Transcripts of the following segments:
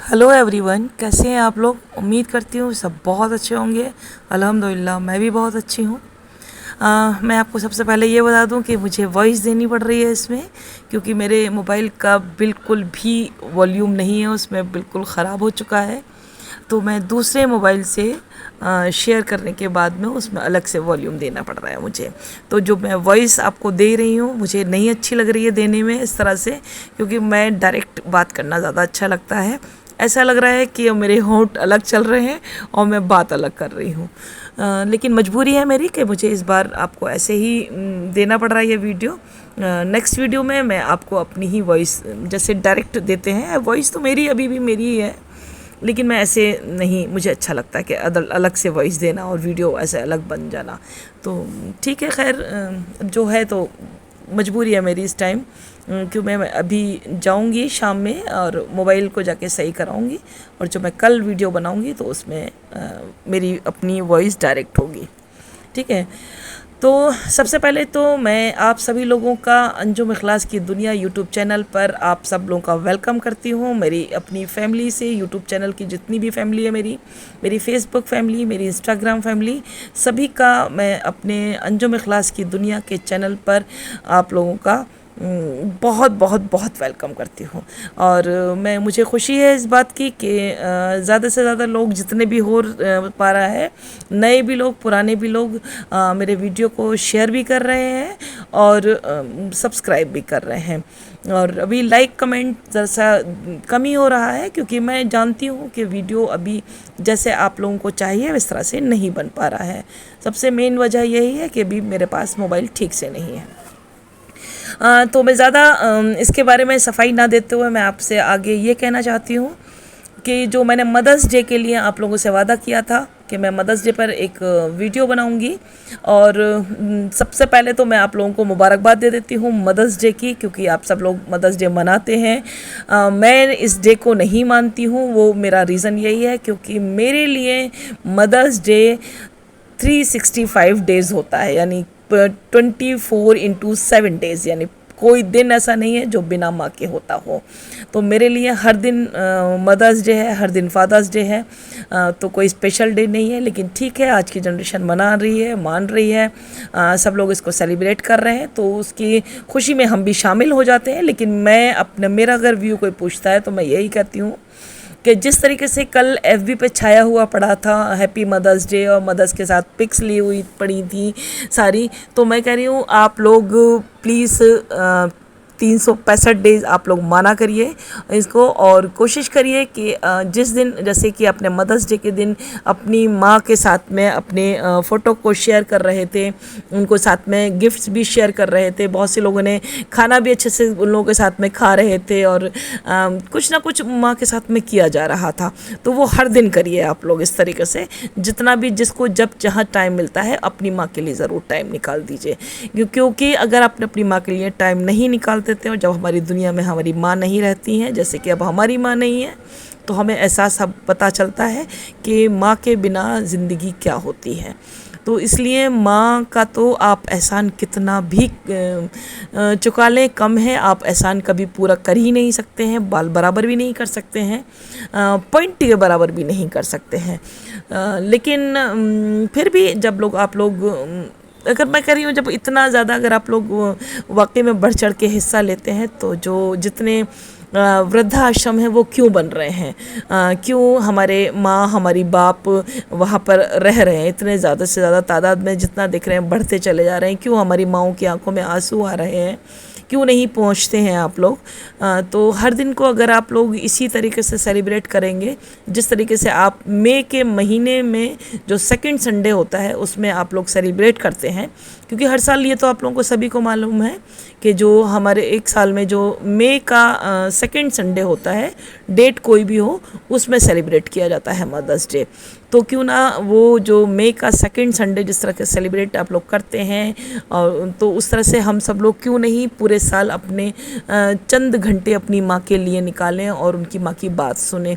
Hello everyone, कैसे हैं आप लोग। उम्मीद करती हूँ सब बहुत अच्छे होंगे। अल्हम्दुलिल्लाह मैं भी बहुत अच्छी हूँ। मैं आपको सबसे पहले ये बता दूं कि मुझे वॉइस देनी पड़ रही है इसमें, क्योंकि मेरे मोबाइल का बिल्कुल भी वॉल्यूम नहीं है, उसमें बिल्कुल ख़राब हो चुका है। तो मैं दूसरे मोबाइल से शेयर करने के बाद में उसमें अलग से वॉल्यूम देना पड़ रहा है मुझे। तो जो मैं वॉइस आपको दे रही हूँ मुझे नहीं अच्छी लग रही है देने में इस तरह से, क्योंकि मैं डायरेक्ट बात करना ज़्यादा अच्छा लगता है। ऐसा लग रहा है कि मेरे होंठ अलग चल रहे हैं और मैं बात अलग कर रही हूँ। लेकिन मजबूरी है मेरी कि मुझे इस बार आपको ऐसे ही देना पड़ रहा है ये वीडियो। नेक्स्ट वीडियो में मैं आपको अपनी ही वॉइस, जैसे डायरेक्ट देते हैं, वॉइस तो मेरी अभी भी मेरी ही है, लेकिन मैं ऐसे नहीं, मुझे अच्छा लगता है कि अलग से वॉइस देना और वीडियो ऐसे अलग बन जाना। तो ठीक है, खैर जो है तो मजबूरी है मेरी इस टाइम, क्यों मैं अभी जाऊंगी शाम में और मोबाइल को जाके सही कराऊंगी, और जो मैं कल वीडियो बनाऊंगी तो उसमें मेरी अपनी वॉइस डायरेक्ट होगी। ठीक है। तो सबसे पहले तो मैं आप सभी लोगों का अंजुम इखलास की दुनिया यूट्यूब चैनल पर आप सब लोगों का वेलकम करती हूँ। मेरी अपनी फैमिली से, यूट्यूब चैनल की जितनी भी फैमिली है, मेरी फेसबुक फैमिली, मेरी इंस्टाग्राम फैमिली, सभी का मैं अपने अंजुम इखलास की दुनिया के चैनल पर आप लोगों का बहुत बहुत बहुत वेलकम करती हूँ। और मुझे खुशी है इस बात की कि ज़्यादा से ज़्यादा लोग, जितने भी हो पा रहा है, नए भी लोग पुराने भी लोग मेरे वीडियो को शेयर भी कर रहे हैं और सब्सक्राइब भी कर रहे हैं। और अभी लाइक कमेंट ज़रा सा कम ही हो रहा है, क्योंकि मैं जानती हूँ कि वीडियो अभी जैसे आप लोगों को चाहिए इस तरह से नहीं बन पा रहा है। सबसे मेन वजह यही है कि अभी मेरे पास मोबाइल ठीक से नहीं है। तो मैं ज़्यादा इसके बारे में सफाई ना देते हुए मैं आपसे आगे ये कहना चाहती हूँ कि जो मैंने मदर्स डे के लिए आप लोगों से वादा किया था कि मैं मदर्स डे पर एक वीडियो बनाऊंगी, और सबसे पहले तो मैं आप लोगों को मुबारकबाद दे देती हूँ मदर्स डे की, क्योंकि आप सब लोग मदर्स डे मनाते हैं। मैं इस डे को नहीं मानती हूँ। वो मेरा रीज़न यही है क्योंकि मेरे लिए मदर्स डे 365 डेज़ होता है, यानी 24/7 यानी कोई दिन ऐसा नहीं है जो बिना माँ के होता हो। तो मेरे लिए हर दिन मदर्स डे है, हर दिन फादर्स डे है। तो कोई स्पेशल डे नहीं है, लेकिन ठीक है, आज की जनरेशन मना रही है, मान रही है, सब लोग इसको सेलिब्रेट कर रहे हैं, तो उसकी खुशी में हम भी शामिल हो जाते हैं। लेकिन मैं अपने, मेरा अगर व्यू कोई पूछता है तो मैं यही कहती हूँ कि जिस तरीके से कल एफबी पे छाया हुआ पड़ा था हैप्पी मदर्स डे, और मदर्स के साथ पिक्स ली हुई पड़ी थी सारी, तो मैं कह रही हूँ आप लोग प्लीज़ 365 डेज़ आप लोग माना करिए इसको, और कोशिश करिए कि जिस दिन, जैसे कि अपने मदर्स डे के दिन अपनी माँ के साथ में अपने फ़ोटो को शेयर कर रहे थे, उनको साथ में गिफ्ट्स भी शेयर कर रहे थे, बहुत से लोगों ने खाना भी अच्छे से उन लोगों के साथ में खा रहे थे, और कुछ ना कुछ माँ के साथ में किया जा रहा था। तो वो हर दिन करिए आप लोग इस तरीके से, जितना भी जिसको जब जहाँ टाइम मिलता है अपनी माँ के लिए ज़रूर टाइम निकाल दीजिए, क्योंकि अगर आपने अपनी माँ के लिए टाइम नहीं निकाल देते हो, जब हमारी दुनिया में हमारी माँ नहीं रहती हैं, जैसे कि अब हमारी माँ नहीं है, तो हमें एहसास अब पता चलता है कि माँ के बिना ज़िंदगी क्या होती है। तो इसलिए माँ का तो आप एहसान कितना भी चुका लें कम है, आप एहसान कभी पूरा कर ही नहीं सकते हैं, बाल बराबर भी नहीं कर सकते हैं, पॉइंट के बराबर भी नहीं कर सकते हैं। लेकिन फिर भी जब लोग, आप लोग, अगर मैं कह रही हूँ, जब इतना ज़्यादा अगर आप लोग वाकई में बढ़ चढ़ के हिस्सा लेते हैं, तो जो जितने वृद्धाश्रम हैं वो क्यों बन रहे हैं, क्यों हमारे माँ हमारी बाप वहाँ पर रह रहे हैं, इतने ज़्यादा से ज़्यादा तादाद में जितना दिख रहे हैं बढ़ते चले जा रहे हैं, क्यों हमारी माँओं की आंखों में आंसू आ रहे हैं, क्यों नहीं पहुंचते हैं आप लोग। तो हर दिन को अगर आप लोग इसी तरीके से सेलिब्रेट करेंगे, जिस तरीके से आप मई के महीने में जो सेकंड संडे होता है उसमें आप लोग सेलिब्रेट करते हैं, क्योंकि हर साल ये तो आप लोगों को सभी को मालूम है कि जो हमारे एक साल में जो मई का सेकंड संडे होता है, डेट कोई भी हो, उसमें सेलिब्रेट किया जाता है मदर्स डे। तो क्यों ना वो जो मई का सेकंड संडे जिस तरह के सेलिब्रेट आप लोग करते हैं, और तो उस तरह से हम सब लोग क्यों नहीं पूरे साल अपने चंद घंटे अपनी माँ के लिए निकालें और उनकी माँ की बात सुने,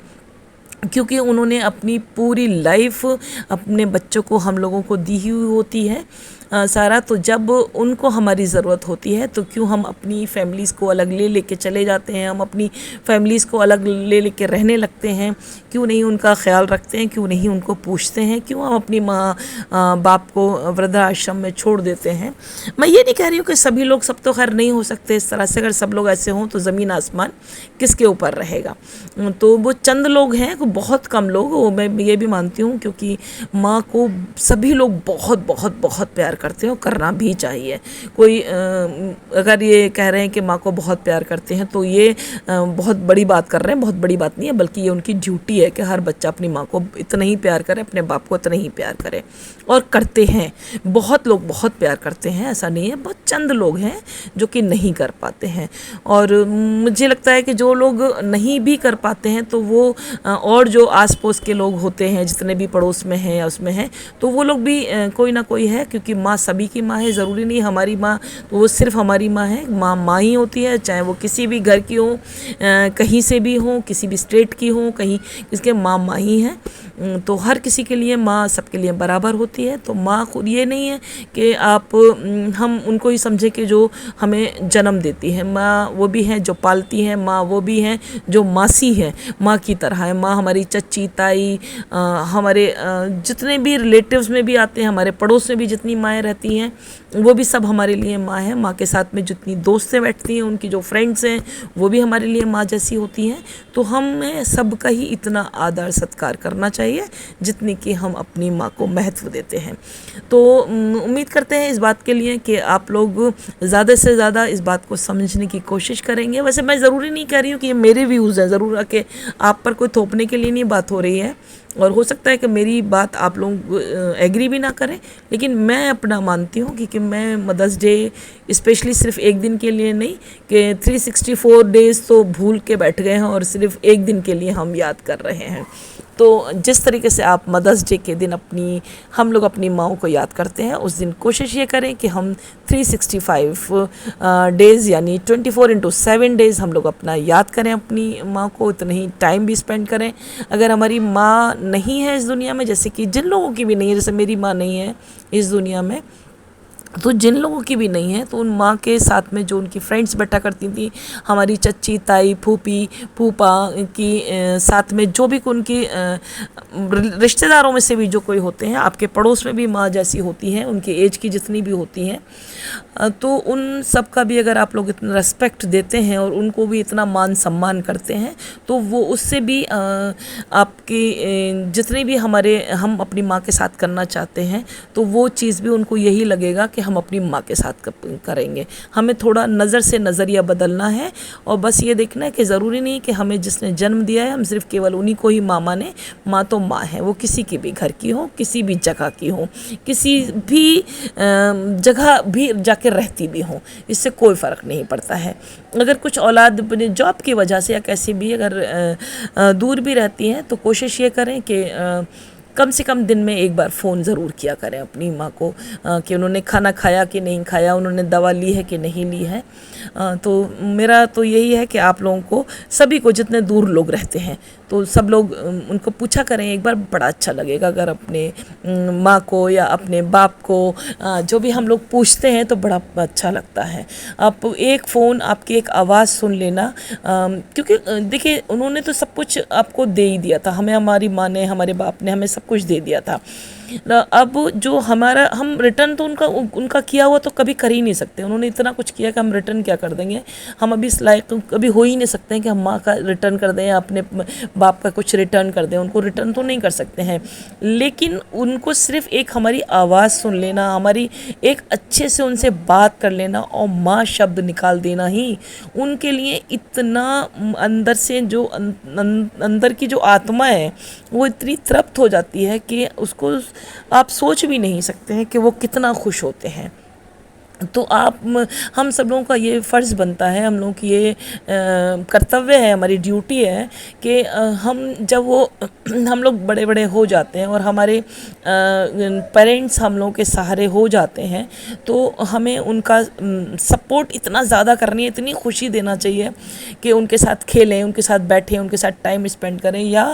क्योंकि उन्होंने अपनी पूरी लाइफ अपने बच्चों को, हम लोगों को दी हुई होती है। सारा। तो जब उनको हमारी ज़रूरत होती है तो क्यों हम अपनी फैमिलीज़ को अलग ले लेके चले जाते हैं, हम अपनी फैमिलीज़ को अलग ले लेके रहने लगते हैं, क्यों नहीं उनका ख्याल रखते हैं, क्यों नहीं उनको पूछते हैं, क्यों हम अपनी माँ बाप को वृद्धाश्रम में छोड़ देते हैं। मैं ये नहीं कह रही हूँ कि सभी लोग, सब तो खैर नहीं हो सकते इस तरह से, अगर सब लोग ऐसे हों तो ज़मीन आसमान किसके ऊपर रहेगा। तो वो चंद लोग हैं, वो बहुत कम लोग, वो मैं ये भी मानती हूँ, क्योंकि माँ को सभी लोग बहुत बहुत बहुत प्यार करते हैं और करना भी चाहिए। कोई अगर ये कह रहे हैं कि माँ को बहुत प्यार करते हैं तो ये बहुत बड़ी बात कर रहे हैं, बहुत बड़ी बात नहीं है, बल्कि ये उनकी ड्यूटी है कि हर बच्चा अपनी माँ को इतना ही प्यार करे, अपने बाप को इतना ही प्यार करे, और करते हैं। बहुत लोग बहुत प्यार करते हैं, ऐसा नहीं है, बहुत चंद लोग हैं जो कि नहीं कर पाते हैं। और मुझे लगता है कि जो लोग नहीं भी कर पाते हैं तो वो और जो आस पड़ोस के लोग होते हैं, जितने भी पड़ोस में हैं या उसमें हैं, तो वो लोग भी कोई ना कोई है, क्योंकि माँ सभी की माँ है, ज़रूरी नहीं हमारी माँ तो वो सिर्फ हमारी माँ है। माँ माँ ही होती है, चाहे वो किसी भी घर की हो, कहीं से भी हो, किसी भी स्टेट की हो, कहीं किसके माँ माँ ही है। तो हर किसी के लिए माँ सबके लिए बराबर होती है। तो माँ खुद ये नहीं है कि आप हम उनको ही समझे कि जो हमें जन्म देती है। माँ वो भी है जो पालती है, माँ वो भी है जो मासी है, माँ की तरह है। माँ हमारी चच्ची, ताई, हमारे जितने भी रिलेटिव्स में भी आते हैं, हमारे पड़ोस में भी जितनी माएँ रहती हैं, वो भी सब हमारे लिए माँ है। माँ के साथ में जितनी दोस्तें बैठती हैं, उनकी जो फ्रेंड्स हैं, वो भी हमारे लिए माँ जैसी होती हैं। तो हमें सबका ही इतना आदर सत्कार करना चाहिए जितनी कि हम अपनी माँ को महत्व देते हैं। तो उम्मीद करते हैं इस बात के लिए कि आप लोग ज़्यादा से ज़्यादा इस बात को समझने की कोशिश करेंगे। वैसे मैं ज़रूरी नहीं कह रही हूँ कि ये मेरे व्यूज़ हैं, ज़रूर कि आप पर कोई थोपने के लिए नहीं बात हो रही है, और हो सकता है कि मेरी बात आप लोग एग्री भी ना करें, लेकिन मैं अपना मानती हूँ कि मैं मदर्स डे स्पेशली सिर्फ एक दिन के लिए नहीं, कि 364 डेज़ तो भूल के बैठ गए हैं और सिर्फ एक दिन के लिए हम याद कर रहे हैं। तो जिस तरीके से आप मदर्स डे के दिन हम लोग अपनी माँओं को याद करते हैं, उस दिन कोशिश ये करें कि हम 365 डेज़ यानी 24/7 डेज़ हम लोग अपना याद करें अपनी माँ को, इतना ही टाइम भी स्पेंड करें। अगर हमारी माँ नहीं है इस दुनिया में, जैसे कि जिन लोगों की भी नहीं है, जैसे मेरी माँ नहीं है इस दुनिया में, तो जिन लोगों की भी नहीं है, तो उन माँ के साथ में जो उनकी फ्रेंड्स बैठा करती थी, हमारी चच्ची, ताई, फूफी, फूफा की साथ में जो भी उनकी रिश्तेदारों में से भी जो कोई होते हैं, आपके पड़ोस में भी माँ जैसी होती हैं, उनकी एज की जितनी भी होती हैं, तो उन सब का भी अगर आप लोग इतना रेस्पेक्ट देते हैं और उनको भी इतना मान सम्मान करते हैं, तो वो उससे भी आपकी जितने भी हम अपनी माँ के साथ करना चाहते हैं, तो वो चीज़ भी उनको यही लगेगा कि हम अपनी माँ के साथ करेंगे। हमें थोड़ा नज़र से नज़रिया बदलना है, और बस ये देखना है कि ज़रूरी नहीं कि हमें जिसने जन्म दिया है हम सिर्फ केवल उन्हीं को ही माँ माने। माँ तो माँ है, वो किसी की भी घर की हो, किसी भी जगह की हो, किसी भी जगह भी जाके रहती भी हो, इससे कोई फ़र्क नहीं पड़ता है। अगर कुछ औलाद अपने जॉब की वजह से या कैसी भी अगर दूर भी रहती हैं, तो कोशिश ये करें कि कम से कम दिन में एक बार फ़ोन ज़रूर किया करें अपनी माँ को, कि उन्होंने खाना खाया कि नहीं खाया, उन्होंने दवा ली है कि नहीं ली है। तो मेरा तो यही है कि आप लोगों को सभी को, जितने दूर लोग रहते हैं, तो सब लोग उनको पूछा करें एक बार, बड़ा अच्छा लगेगा अगर अपने माँ को या अपने बाप को जो भी हम लोग पूछते हैं तो बड़ा अच्छा लगता है। आप एक फ़ोन, आपकी एक आवाज़ सुन लेना, क्योंकि देखिए उन्होंने तो सब कुछ आपको दे ही दिया था, हमें हमारी माँ ने, हमारे बाप ने हमें सब कुछ दे दिया था। अब जो हम रिटर्न तो उनका किया हुआ तो कभी कर ही नहीं सकते। उन्होंने इतना कुछ किया कि हम रिटर्न क्या कर देंगे। हम अभी इस लायक तो कभी हो ही नहीं सकते हैं कि हम माँ का रिटर्न कर दें या अपने बाप का कुछ रिटर्न कर दें। उनको रिटर्न तो नहीं कर सकते हैं, लेकिन उनको सिर्फ एक हमारी आवाज़ सुन लेना, हमारी एक अच्छे से उनसे बात कर लेना और माँ शब्द निकाल देना ही उनके लिए इतना अंदर से जो अंदर की जो आत्मा है वो इतनी तृप्त हो जाती है कि उसको आप सोच भी नहीं सकते हैं कि वो कितना खुश होते हैं। तो हम सब लोगों का ये फ़र्ज़ बनता है, हम लोगों की ये कर्तव्य है, हमारी ड्यूटी है कि हम जब वो हम लोग बड़े बड़े हो जाते हैं और हमारे पेरेंट्स हम लोगों के सहारे हो जाते हैं, तो हमें उनका सपोर्ट इतना ज़्यादा करनी है, इतनी खुशी देना चाहिए कि उनके साथ खेलें, उनके साथ बैठें, उनके साथ टाइम स्पेंड करें। या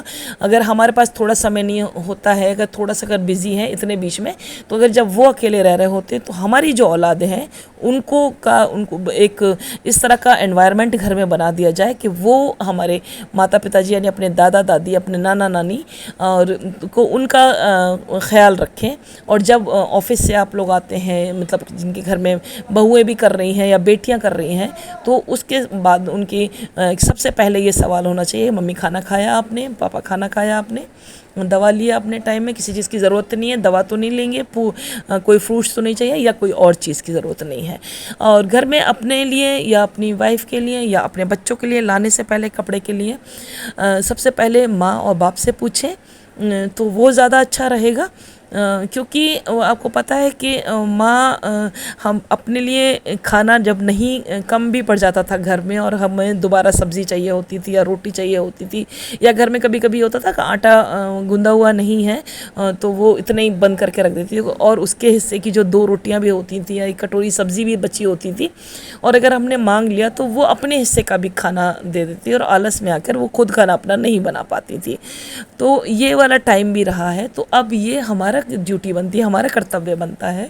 अगर हमारे पास थोड़ा समय नहीं होता है, अगर थोड़ा सा अगर बिज़ी हैं इतने बीच में, तो अगर जब वो अकेले रह रहे होते हैं तो हमारी जो औलाद हैं उनको एक इस तरह का एनवायरनमेंट घर में बना दिया जाए कि वो हमारे माता पिताजी यानी अपने दादा दादी, अपने नाना नानी और को उनका ख्याल रखें। और जब ऑफिस से आप लोग आते हैं, मतलब जिनके घर में बहुएं भी कर रही हैं या बेटियां कर रही हैं, तो उसके बाद उनकी सबसे पहले ये सवाल होना चाहिए, मम्मी खाना खाया आपने, पापा खाना खाया आपने, दवा लिया अपने टाइम में, किसी चीज़ की ज़रूरत नहीं है, दवा तो नहीं लेंगे, कोई फ्रूट्स तो नहीं चाहिए या कोई और चीज़ की ज़रूरत नहीं है। और घर में अपने लिए या अपनी वाइफ के लिए या अपने बच्चों के लिए लाने से पहले, कपड़े के लिए सबसे पहले माँ और बाप से पूछें, तो वो ज़्यादा अच्छा रहेगा। क्योंकि आपको पता है कि माँ हम अपने लिए खाना जब नहीं कम भी पड़ जाता था घर में और हमें दोबारा सब्ज़ी चाहिए होती थी या रोटी चाहिए होती थी, या घर में कभी कभी होता था कि आटा गूंदा हुआ नहीं है, तो वो इतने ही बंद करके रख देती थी और उसके हिस्से की जो 2 रोटियां भी होती थी या एक कटोरी सब्ज़ी भी बची होती थी, और अगर हमने मांग लिया तो वो अपने हिस्से का भी खाना दे देती और आलस में आकर वो खुद खाना अपना नहीं बना पाती थी। तो ये वाला टाइम भी रहा है। तो अब ये हमारा ड्यूटी बनती है, हमारा कर्तव्य बनता है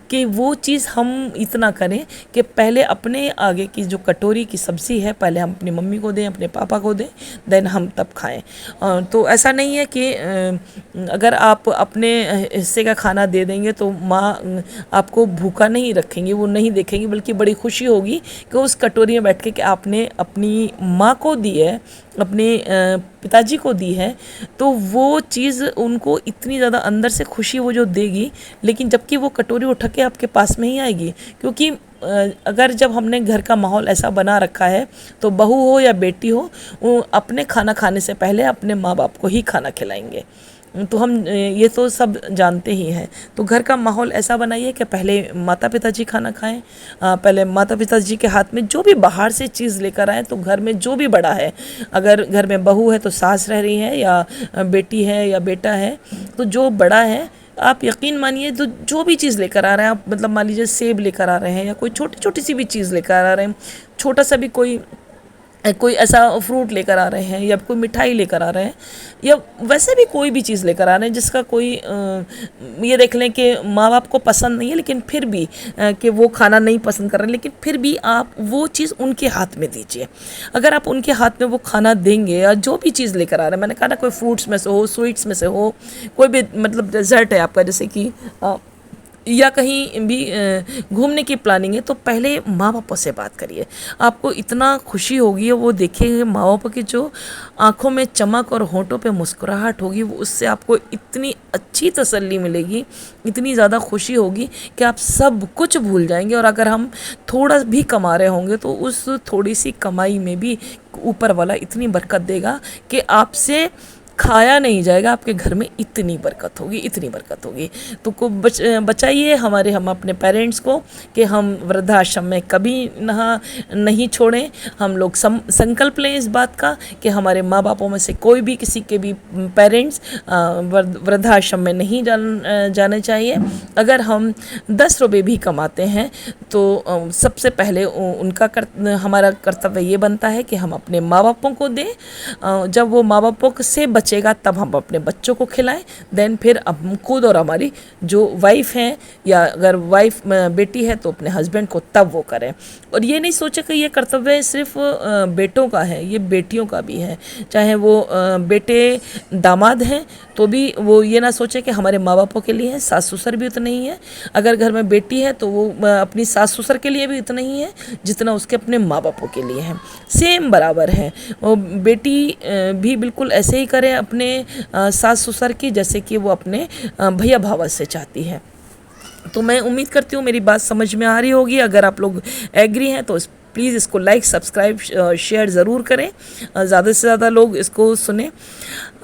कि वो चीज़ हम इतना करें कि पहले अपने आगे की जो कटोरी की सब्ज़ी है पहले हम अपनी मम्मी को दें, अपने पापा को दें, देन हम तब खाएं। तो ऐसा नहीं है कि अगर आप अपने हिस्से का खाना दे देंगे तो माँ आपको भूखा नहीं रखेंगी, वो नहीं देखेंगी, बल्कि बड़ी खुशी होगी कि उस कटोरी में बैठ के कि आपने अपनी माँ को दी है, अपने पिताजी को दी है, तो वो चीज़ उनको इतनी ज़्यादा अंदर से खुशी वो जो देगी, लेकिन जबकि वो कटोरी उठा के आपके पास में ही आएगी। क्योंकि अगर जब हमने घर का माहौल ऐसा बना रखा है तो बहू हो या बेटी हो, वो अपने खाना खाने से पहले अपने माँ बाप को ही खाना खिलाएंगे। तो हम ये तो सब जानते ही हैं। तो घर का माहौल ऐसा बनाइए कि पहले माता पिताजी खाना खाएं, पहले माता पिताजी के हाथ में जो भी बाहर से चीज़ लेकर आए, तो घर में जो भी बड़ा है, अगर घर में बहू है तो सास रह रही है या बेटी है या बेटा है, तो जो बड़ा है आप यकीन मानिए, तो जो भी चीज़ लेकर आ रहे हैं आप, मतलब मान लीजिए सेब लेकर आ रहे हैं या कोई छोटी छोटी सी भी चीज़ लेकर आ रहे हैं, छोटा सा भी कोई ऐसा फ्रूट लेकर आ रहे हैं या कोई मिठाई लेकर आ रहे हैं या वैसे भी कोई भी चीज़ लेकर आ रहे हैं जिसका कोई ये देख लें कि माँ बाप को पसंद नहीं है, लेकिन फिर भी कि वो खाना नहीं पसंद कर रहे हैं, लेकिन फिर भी आप वो चीज़ उनके हाथ में दीजिए। अगर आप उनके हाथ में वो खाना देंगे या जो भी चीज़ लेकर आ रहे हैं, मैंने कहा ना, कोई फ्रूट्स में से हो, स्वीट्स में से हो, कोई भी मतलब डेजर्ट है आपका, जैसे कि या कहीं भी घूमने की प्लानिंग है, तो पहले माँ बापों से बात करिए। आपको इतना खुशी होगी, वो देखेंगे माँ बापों की जो आंखों में चमक और होंठों पे मुस्कुराहट होगी, वो उससे आपको इतनी अच्छी तसल्ली मिलेगी, इतनी ज़्यादा खुशी होगी कि आप सब कुछ भूल जाएंगे। और अगर हम थोड़ा भी कमा रहे होंगे तो उस थोड़ी सी कमाई में भी ऊपर वाला इतनी बरकत देगा कि आपसे खाया नहीं जाएगा, आपके घर में इतनी बरकत होगी, इतनी बरकत होगी। तो को बचाइए हम अपने पेरेंट्स को कि हम वृद्धाश्रम में कभी नहीं छोड़ें। हम लोग संकल्प लें इस बात का कि हमारे माँ बापों में से कोई भी, किसी के भी पेरेंट्स वृद्धाश्रम में नहीं जाने चाहिए। अगर हम 10 रुपये भी कमाते हैं तो सबसे पहले हमारा कर्तव्य ये बनता है कि हम अपने माँ बापों को दें। जब वो माँ बापों से बचेगा तब हम अपने बच्चों को खिलाएं, देन फिर हम खुद और हमारी जो वाइफ हैं, या अगर वाइफ बेटी है तो अपने हस्बैंड को तब वो करें। और ये नहीं सोचे कि ये कर्तव्य सिर्फ बेटों का है, ये बेटियों का भी है। चाहे वो बेटे दामाद हैं तो भी वो ये ना सोचे कि हमारे माँ बापों के लिए है, सास ससुर भी उतना ही है। अगर घर में बेटी है तो वो अपनी सास ससुर के लिए भी उतना ही है जितना उसके अपने माँ बापों के लिए है, सेम बराबर है। वो बेटी भी बिल्कुल ऐसे ही करे अपने सास ससुर की जैसे कि वो अपने भैया भावा से चाहती है। तो मैं उम्मीद करती हूँ मेरी बात समझ में आ रही होगी। अगर आप लोग एग्री हैं तो प्लीज़ इसको लाइक सब्सक्राइब शेयर ज़रूर करें, ज़्यादा से ज़्यादा लोग इसको सुने।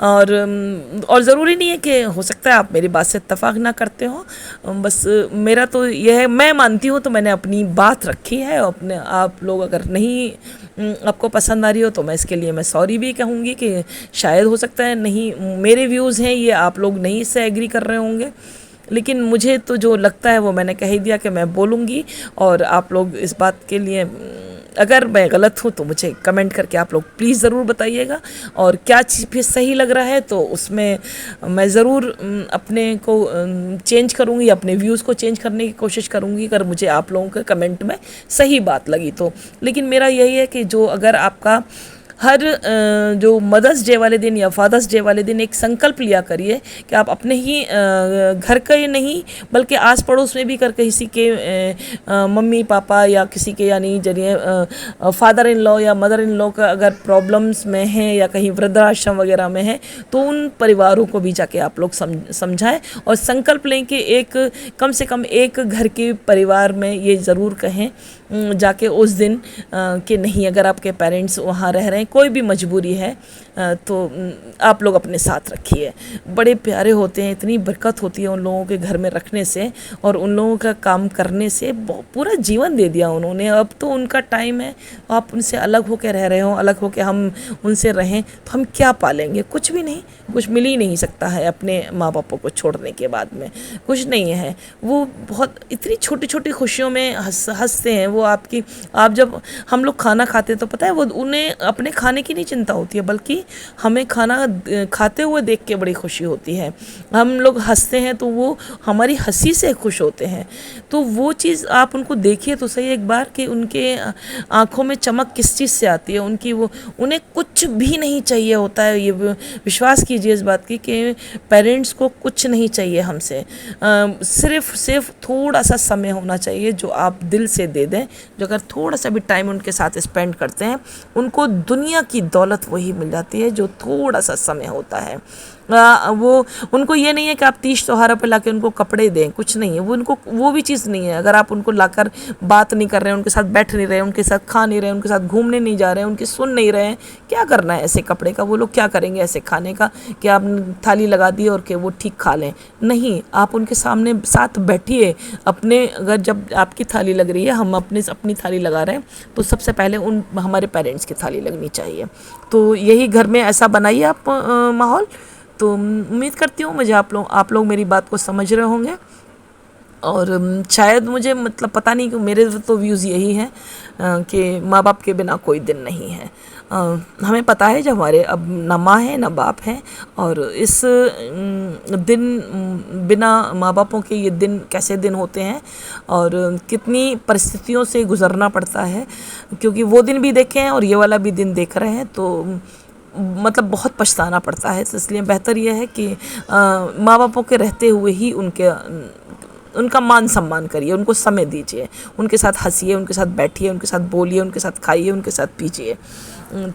और ज़रूरी नहीं है कि हो सकता है आप मेरी बात से इत्तेफाक ना करते हो, बस मेरा तो यह है, मैं मानती हूँ तो मैंने अपनी बात रखी है। अपने आप लोग अगर नहीं आपको पसंद आ रही हो तो मैं इसके लिए मैं सॉरी भी कहूँगी कि शायद हो सकता है नहीं, मेरे व्यूज़ हैं ये, आप लोग नहीं इससे एग्री कर रहे होंगे, लेकिन मुझे तो जो लगता है वो मैंने कह ही दिया कि मैं बोलूँगी। और आप लोग इस बात के लिए अगर मैं गलत हूँ तो मुझे कमेंट करके आप लोग प्लीज़ ज़रूर बताइएगा, और क्या चीज़ भी सही लग रहा है तो उसमें मैं ज़रूर अपने को चेंज करूँगी, अपने व्यूज़ को चेंज करने की कोशिश करूँगी अगर मुझे आप लोगों के कमेंट में सही बात लगी तो। लेकिन मेरा यही है कि जो अगर आपका हर जो मदर्स डे वाले दिन या फादर्स डे वाले दिन एक संकल्प लिया करिए कि आप अपने ही घर का ही नहीं बल्कि आस पड़ोस में भी कर किसी के मम्मी पापा या किसी के यानी जरिए फादर इन लॉ या मदर इन लॉ का अगर प्रॉब्लम्स में हैं या कहीं वृद्धाश्रम वगैरह में हैं तो उन परिवारों को भी जाके आप लोग समझाएं और संकल्प लें कि एक कम से कम एक घर के परिवार में ये ज़रूर कहें जाके उस दिन कि नहीं, अगर आपके पेरेंट्स वहाँ रह रहे हैं, कोई भी मजबूरी है तो आप लोग अपने साथ रखिए। बड़े प्यारे होते हैं, इतनी बरकत होती है उन लोगों के घर में रखने से और उन लोगों का काम करने से। पूरा जीवन दे दिया उन्होंने, अब तो उनका टाइम है, आप उनसे अलग होकर रह रहे हो, अलग होकर हम उनसे रहें तो हम क्या पालेंगे? कुछ भी नहीं, कुछ मिल ही नहीं सकता है अपने माँ बापों को छोड़ने के बाद में, कुछ नहीं है। वो बहुत इतनी छोटी छोटी खुशियों में हंसते हैं वो आपकी। आप जब हम लोग खाना खाते तो पता है वो उन्हें अपने खाने की नहीं चिंता होती है, बल्कि हमें खाना खाते हुए देख के बड़ी खुशी होती है। हम लोग हंसते हैं तो वो हमारी हंसी से खुश होते हैं। तो वो चीज़ आप उनको देखिए तो सही एक बार कि उनके आँखों में चमक किस चीज़ से आती है। उनकी वो उन्हें कुछ भी नहीं चाहिए होता है। ये विश्वास कीजिए इस बात की कि पेरेंट्स को कुछ नहीं चाहिए हमसे, सिर्फ थोड़ा सा समय होना चाहिए जो आप दिल से दे दें। जो अगर थोड़ा सा भी टाइम उनके साथ स्पेंड करते हैं उनको दुनिया की दौलत वही मिल जाती है जो थोड़ा सा समय होता है। वो उनको ये नहीं है कि आप 30 त्योहारों पे लाके उनको कपड़े दें, कुछ नहीं है वो, उनको वो भी चीज़ नहीं है। अगर आप उनको लाकर बात नहीं कर रहे हैं, उनके साथ बैठ नहीं रहे, उनके साथ खा नहीं रहे, उनके साथ घूमने नहीं जा रहे हैं, उनकी सुन नहीं रहे हैं, क्या करना है ऐसे कपड़े का? वो लोग क्या करेंगे ऐसे खाने का कि आप थाली लगा दी और कि वो ठीक खा लें? नहीं, आप उनके सामने साथ बैठिए अपने। अगर जब आपकी थाली लग रही है, हम अपनी थाली लगा रहे हैं तो सबसे पहले हमारे पेरेंट्स की थाली लगनी चाहिए। तो यही घर में ऐसा बनाइए आप माहौल। तो उम्मीद करती हूँ मुझे आप लोग मेरी बात को समझ रहे होंगे। और शायद मुझे मतलब पता नहीं कि मेरे तो व्यूज़ यही हैं कि माँ बाप के बिना कोई दिन नहीं है। हमें पता है जब हमारे अब ना माँ है ना बाप है, और इस दिन बिना माँ बापों के ये दिन कैसे दिन होते हैं और कितनी परिस्थितियों से गुज़रना पड़ता है, क्योंकि वो दिन भी देखे हैं और ये वाला भी दिन देख रहे हैं। तो मतलब बहुत पछताना पड़ता है। तो इसलिए बेहतर यह है कि माँ बापों के रहते हुए ही उनका मान सम्मान करिए, उनको समय दीजिए, उनके साथ हंसिए, उनके साथ बैठिए, उनके साथ बोलिए, उनके साथ खाइए, उनके साथ पीजिए।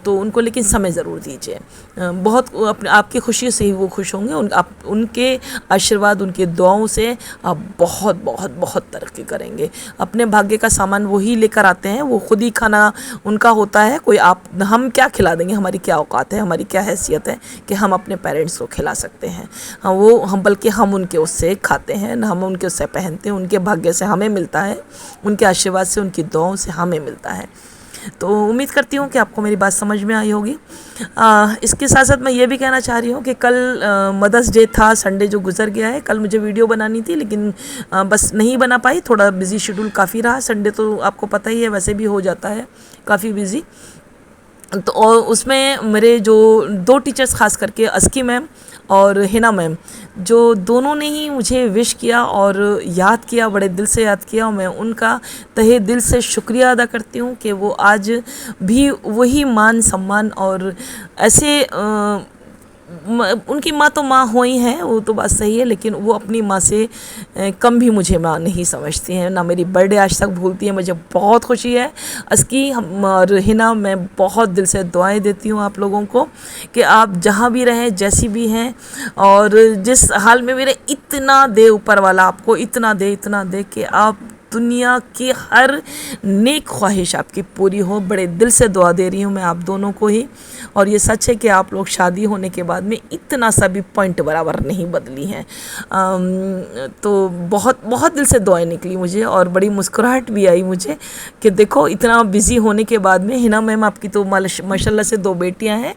तो उनको लेकिन समय ज़रूर दीजिए। बहुत आपकी खुशी से ही वो खुश होंगे। उनके आशीर्वाद, उनके दुआओं से आप बहुत बहुत बहुत तरक्की करेंगे। अपने भाग्य का सामान वही लेकर आते हैं, वो खुद ही खाना उनका होता है। हम क्या खिला देंगे? हमारी क्या औकात है, हमारी क्या हैसियत है कि हम अपने पेरेंट्स को खिला सकते हैं? बल्कि हम उनके उससे खाते हैं, हम उनके उससे पहनते हैं। उनके भाग्य से हमें मिलता है, उनके आशीर्वाद से, उनकी दुआओं से हमें मिलता है। तो उम्मीद करती हूँ कि आपको मेरी बात समझ में आई होगी। इसके साथ साथ मैं ये भी कहना चाह रही हूँ कि कल मदर्स डे था, संडे जो गुजर गया है। कल मुझे वीडियो बनानी थी लेकिन बस नहीं बना पाई, थोड़ा बिज़ी शेड्यूल काफ़ी रहा। संडे तो आपको पता ही है वैसे भी हो जाता है काफ़ी बिज़ी। तो और उसमें मेरे जो 2 टीचर्स ख़ास करके अस्की मैम और हिना मैम, जो दोनों ने ही मुझे विश किया और याद किया, बड़े दिल से याद किया। और मैं उनका तहे दिल से शुक्रिया अदा करती हूँ कि वो आज भी वही मान सम्मान और ऐसे उनकी माँ तो माँ हो ही हैं, वो तो बात सही है, लेकिन वो अपनी माँ से कम भी मुझे माँ नहीं समझती हैं, ना मेरी बर्थडे आज तक भूलती हैं। मुझे बहुत खुशी है अस्की और हिना, मैं बहुत दिल से दुआएं देती हूँ आप लोगों को कि आप जहाँ भी रहें, जैसी भी हैं और जिस हाल में मेरे, इतना दे ऊपर वाला आपको, इतना दे कि आप दुनिया की हर नेक ख्वाहिश आपकी पूरी हो। बड़े दिल से दुआ दे रही हूँ मैं आप दोनों को ही। और ये सच है कि आप लोग शादी होने के बाद में इतना सा भी पॉइंट बराबर नहीं बदली हैं। तो बहुत बहुत दिल से दुआएं निकली मुझे और बड़ी मुस्कुराहट भी आई मुझे कि देखो इतना बिज़ी होने के बाद में हिना मैम आपकी तो माशाल्लाह से 2 बेटियां हैं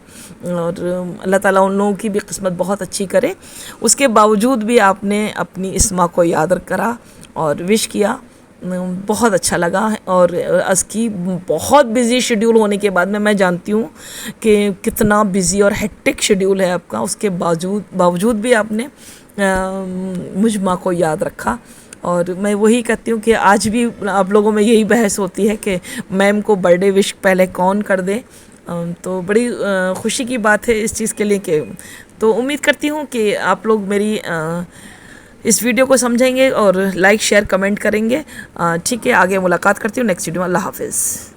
और अल्लाह ताला उन लोगों की भी किस्मत बहुत अच्छी करे। उसके बावजूद भी आपने अपनी इस माँ को याद करा और विश किया, बहुत अच्छा लगा। और उसकी बहुत बिज़ी शेड्यूल होने के बाद में मैं जानती हूँ कि कितना बिज़ी और हेक्टिक शेड्यूल है आपका, उसके बावजूद भी आपने मुझ माँ को याद रखा। और मैं वही कहती हूँ कि आज भी आप लोगों में यही बहस होती है कि मैम को बर्थडे विश पहले कौन कर दे। तो बड़ी खुशी की बात है इस चीज़ के लिए कि तो उम्मीद करती हूँ कि आप लोग मेरी इस वीडियो को समझेंगे और लाइक शेयर कमेंट करेंगे। ठीक है, आगे मुलाकात करती हूँ नेक्स्ट वीडियो में। अल्लाह हाफिज़।